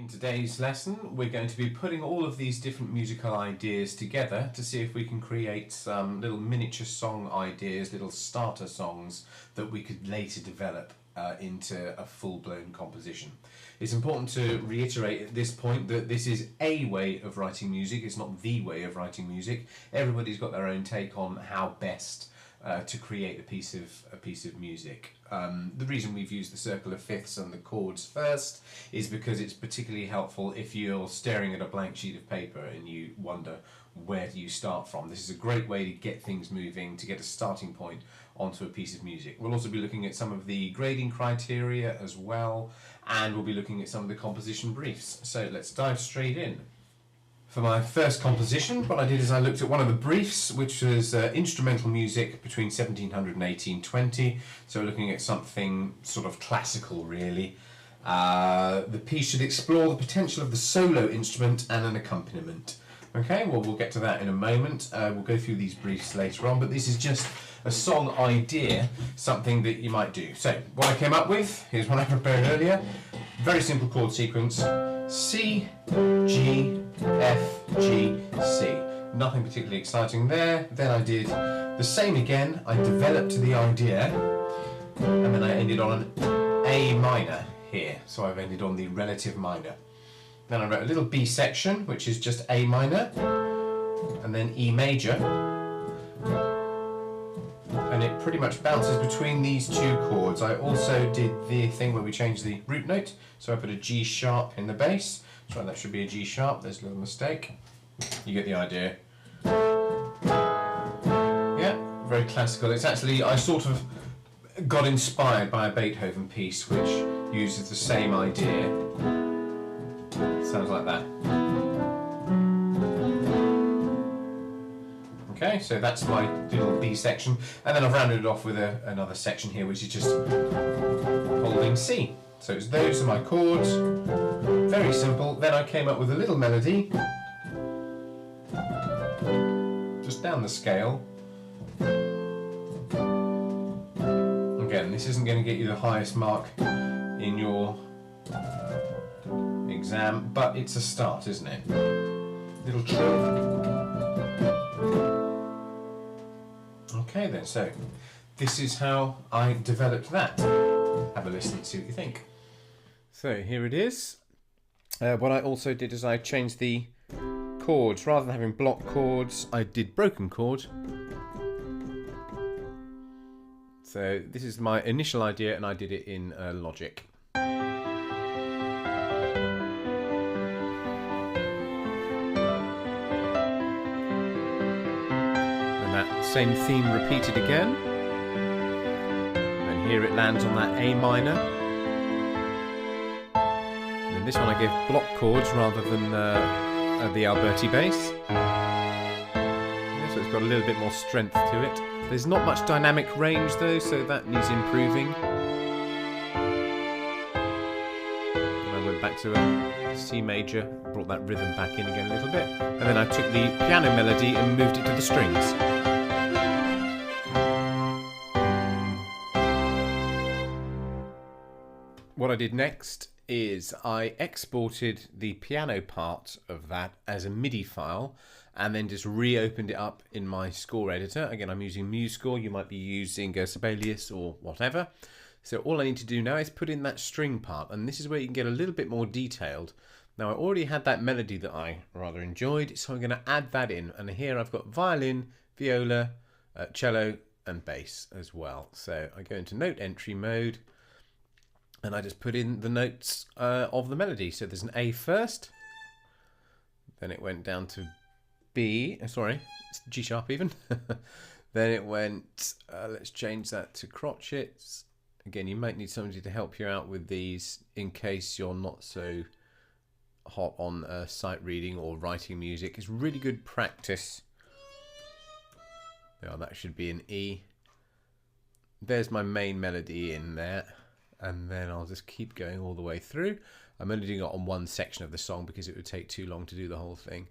In today's lesson, we're going to be putting all of these different musical ideas together to see if we can create some little miniature song ideas, little starter songs that we could later develop into a full-blown composition. It's important to reiterate at this point that this is a way of writing music, it's not the way of writing music. Everybody's got their own take on how best to create a piece of music. The reason we've used the circle of fifths and the chords first is because it's particularly helpful if you're staring at a blank sheet of paper and you wonder where do you start from. This is a great way to get things moving, to get a starting point onto a piece of music. We'll also be looking at some of the grading criteria as well, and we'll be looking at some of the composition briefs. So let's dive straight in. For my first composition, what I did is I looked at one of the briefs, which was instrumental music between 1700 and 1820. So we're looking at something sort of classical, really. The piece should explore the potential of the solo instrument and an accompaniment. Okay, well, we'll get to that in a moment. We'll go through these briefs later on, but this is just a song idea, something that you might do. So, what I came up with, here's one I prepared earlier. Very simple chord sequence. C, G, F, G, C. Nothing particularly exciting there. Then I did the same again. I developed the idea, and then I ended on an A minor here. So I've ended on the relative minor. Then I wrote a little B section, which is just A minor, and then E major. And it pretty much bounces between these two chords. I also did the thing where we changed the root note, so I put a G sharp in the bass. So that should be a G sharp, there's a little mistake. You get the idea. Yeah, very classical. It's actually, I sort of got inspired by a Beethoven piece which uses the same idea. Sounds like that. Okay, so that's my little B section, and then I've rounded it off with another section here which is just holding C. So those are my chords, very simple. Then I came up with a little melody, just down the scale. Again, this isn't going to get you the highest mark in your exam, but it's a start, isn't it? Little trill. Okay then, so this is how I developed that. Have a listen and see what you think. So here it is. What I also did is I changed the chords. Rather than having block chords, I did broken chord. So this is my initial idea, and I did it in Logic. Same theme repeated again, and here it lands on that A minor, and then this one I gave block chords rather than the Alberti bass, so it's got a little bit more strength to it. There's not much dynamic range though, so that needs improving. And I went back to a C major, brought that rhythm back in again a little bit, and then I took the piano melody and moved it to the strings. What I did next is I exported the piano part of that as a MIDI file and then just reopened it up in my score editor. Again, I'm using MuseScore, you might be using Sibelius or whatever. So all I need to do now is put in that string part, and this is where you can get a little bit more detailed. Now I already had that melody that I rather enjoyed, so I'm going to add that in, and here I've got violin, viola, cello and bass as well. So I go into note entry mode, and I just put in the notes of the melody. So there's an A first, then it went down to B, sorry, it's G sharp even. Then it went, let's change that to crotchets. Again, you might need somebody to help you out with these in case you're not so hot on sight reading or writing music. It's really good practice. Yeah, that should be an E. There's my main melody in there. And then I'll just keep going all the way through. I'm only doing it on one section of the song because it would take too long to do the whole thing.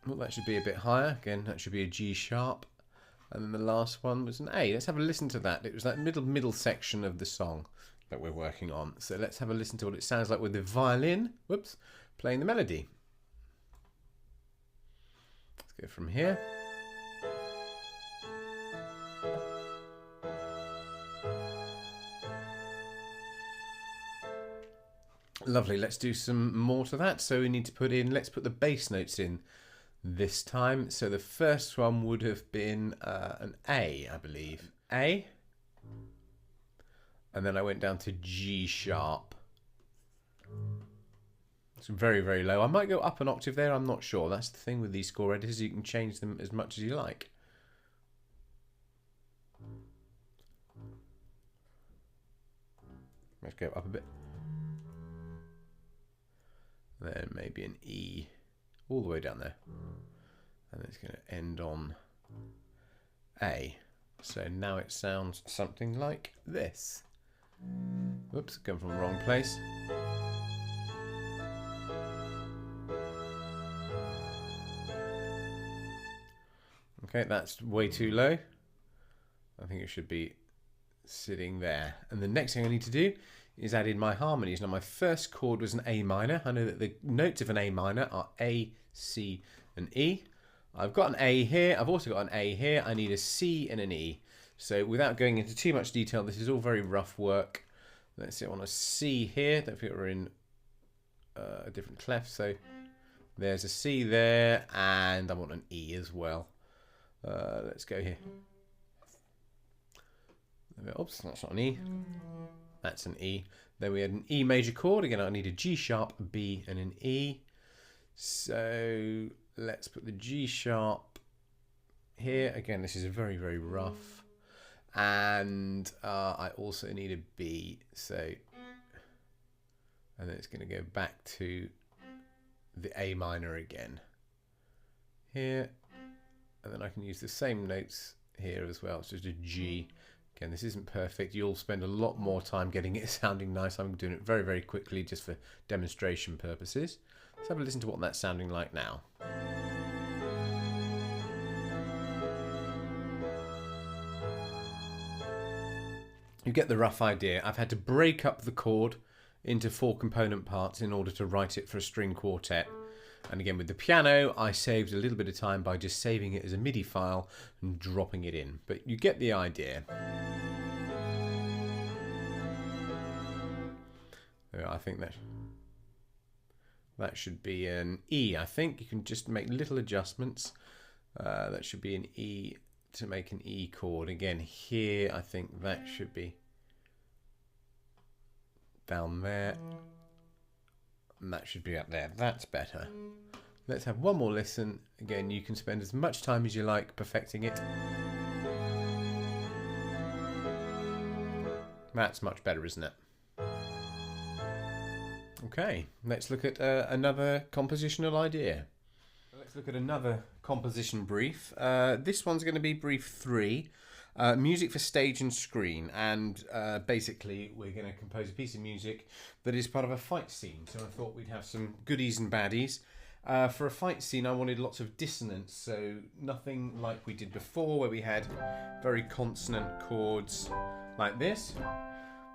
Well, that should be a bit higher. Again, that should be a G sharp. And then the last one was an A. Let's have a listen to that. It was that middle section of the song that we're working on. So let's have a listen to what it sounds like with the violin, whoops, playing the melody. Let's go from here. Lovely, let's do some more to that. So we need to put in, let's put the bass notes in this time. So the first one would have been an A, I believe. A. And then I went down to G sharp. It's very, very low. I might go up an octave there, I'm not sure. That's the thing with these score editors, you can change them as much as you like. Let's go up a bit. Then maybe an E all the way down there. And it's going to end on A. So now it sounds something like this. Whoops, come from the wrong place. Okay, that's way too low. I think it should be sitting there. And the next thing I need to do is add in my harmonies. Now my first chord was an A minor. I know that the notes of an A minor are A, C and E. I've got an A here. I've also got an A here. I need a C and an E. So without going into too much detail, this is all very rough work. Let's see, I want a C here. Don't forget we're in a different clef. So there's a C there and I want an E as well. Let's go here. Oops, that's not an E. That's an E. Then we had an E major chord. Again, I need a G sharp, a B, and an E. So let's put the G sharp here. Again, this is very, very rough. And I also need a B. So, and then it's going to go back to the A minor again. Here. And then I can use the same notes here as well. It's just a G. Again, this isn't perfect. You'll spend a lot more time getting it sounding nice. I'm doing it very, very quickly just for demonstration purposes. Let's have a listen to what that's sounding like now. You get the rough idea. I've had to break up the chord into 4 component parts in order to write it for a string quartet. And again, with the piano, I saved a little bit of time by just saving it as a MIDI file and dropping it in. But you get the idea. I think that should be an E, I think. You can just make little adjustments. That should be an E to make an E chord. Again, here, I think that should be down there. And that should be up there. That's better. Let's have one more listen. Again, you can spend as much time as you like perfecting it. That's much better, isn't it? Okay, let's look at another compositional idea. Let's look at another composition brief. This one's going to be brief 3. Music for stage and screen, and basically we're going to compose a piece of music that is part of a fight scene. So I thought we'd have some goodies and baddies. For a fight scene I wanted lots of dissonance, so nothing like we did before where we had very consonant chords like this.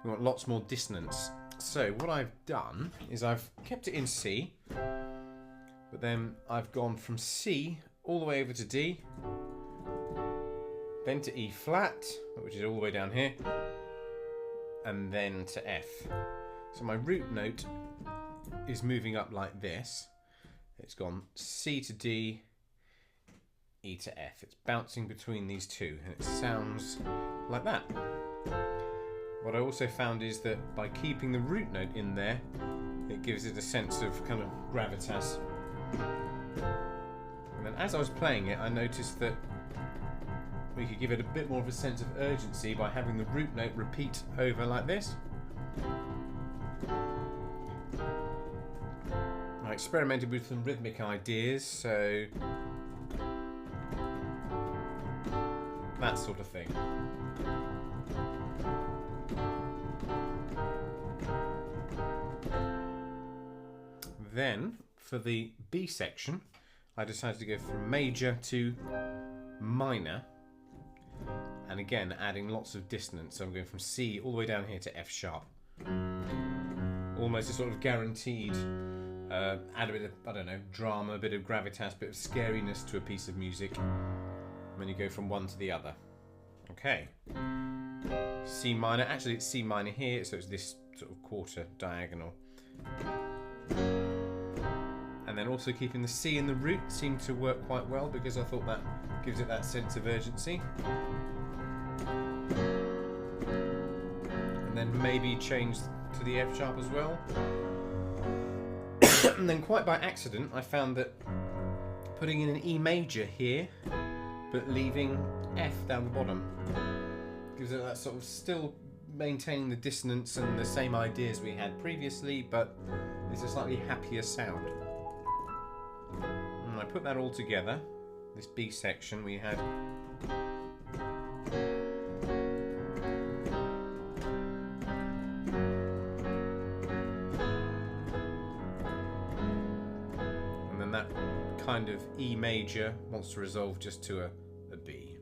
We want lots more dissonance. So what I've done is I've kept it in C, but then I've gone from C all the way over to D, then to E flat, which is all the way down here, and then to F. So my root note is moving up like this. It's gone C to D, E to F. It's bouncing between these two, and it sounds like that. What I also found is that by keeping the root note in there, it gives it a sense of kind of gravitas. And then as I was playing it, I noticed that we could give it a bit more of a sense of urgency by having the root note repeat over like this. I experimented with some rhythmic ideas, so that sort of thing. Then, for the B section, I decided to go from major to minor And again, adding lots of dissonance. So I'm going from C all the way down here to F sharp. Almost a sort of guaranteed, add a bit of, I don't know, drama, a bit of gravitas, a bit of scariness to a piece of music when you go from one to the other. Okay. C minor, actually it's C minor here, so it's this sort of quarter diagonal. And then also keeping the C in the root seemed to work quite well because I thought that gives it that sense of urgency. And then maybe change to the F sharp as well. And then quite by accident I found that putting in an E major here but leaving F down the bottom gives it that sort of still maintaining the dissonance and the same ideas we had previously, but it's a slightly happier sound. And I put that all together, this B section we had. And then that kind of E major wants to resolve just to a B.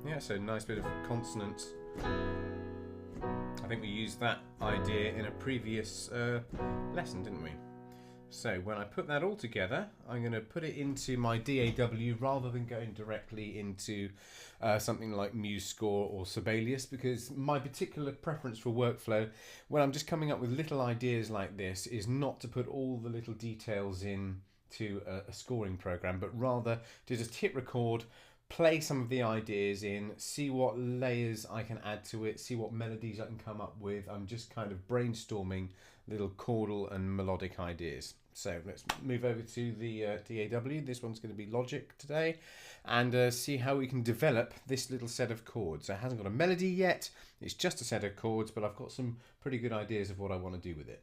Yeah, so nice bit of consonance. I think we used that idea in a previous lesson, didn't we? So when I put that all together, I'm going to put it into my DAW rather than going directly into something like MuseScore or Sibelius, because my particular preference for workflow, when I'm just coming up with little ideas like this, is not to put all the little details in to a scoring program, but rather to just hit record, play some of the ideas in, see what layers I can add to it, see what melodies I can come up with. I'm just kind of brainstorming little chordal and melodic ideas. So let's move over to the DAW. This one's going to be Logic today, and see how we can develop this little set of chords. It hasn't got a melody yet, it's just a set of chords, but I've got some pretty good ideas of what I want to do with it.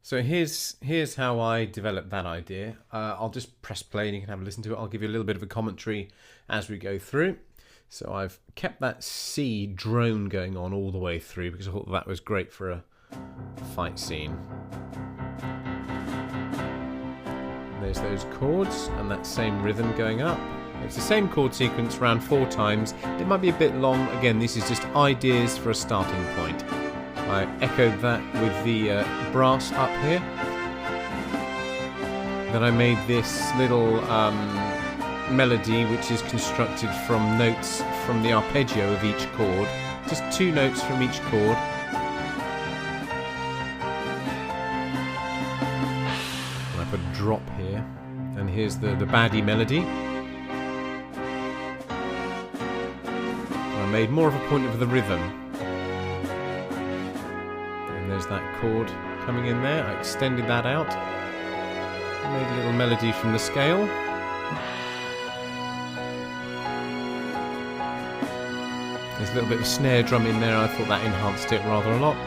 So here's how I developed that idea. I'll just press play and you can have a listen to it. I'll give you a little bit of a commentary as we go through. So I've kept that C drone going on all the way through because I thought that was great for a fight scene. There's those chords and that same rhythm going up. It's the same chord sequence around 4 times. It might be a bit long. Again, this is just ideas for a starting point. I echoed that with the brass up here. Then I made this little melody which is constructed from notes from the arpeggio of each chord. Just 2 notes from each chord. And I put a drop here. And here's the baddie melody. And I made more of a point of the rhythm. There's that chord coming in there. I extended that out. Made a little melody from the scale. There's a little bit of snare drum in there. I thought that enhanced it rather a lot.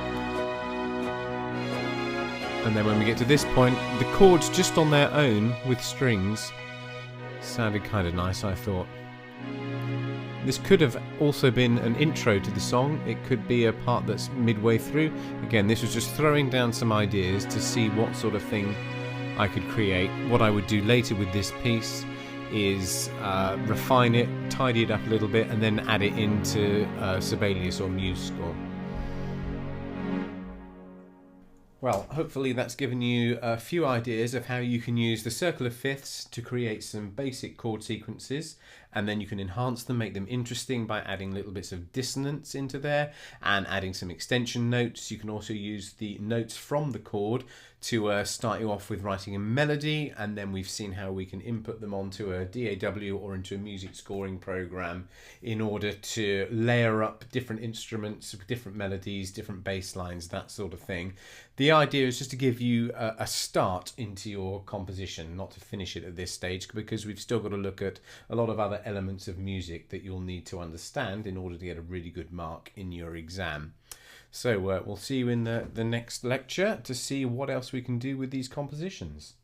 And then when we get to this point, the chords just on their own with strings sounded kind of nice, I thought. This could have also been an intro to the song. It could be a part that's midway through. Again, this was just throwing down some ideas to see what sort of thing I could create. What I would do later with this piece is refine it, tidy it up a little bit, and then add it into Sibelius or MuseScore. Well, hopefully that's given you a few ideas of how you can use the circle of fifths to create some basic chord sequences, and then you can enhance them, make them interesting by adding little bits of dissonance into there and adding some extension notes. You can also use the notes from the chord to start you off with writing a melody, and then we've seen how we can input them onto a DAW or into a music scoring program in order to layer up different instruments, different melodies, different bass lines, that sort of thing. The idea is just to give you a start into your composition, not to finish it at this stage, because we've still got to look at a lot of other elements of music that you'll need to understand in order to get a really good mark in your exam. So we'll see you in the next lecture to see what else we can do with these compositions.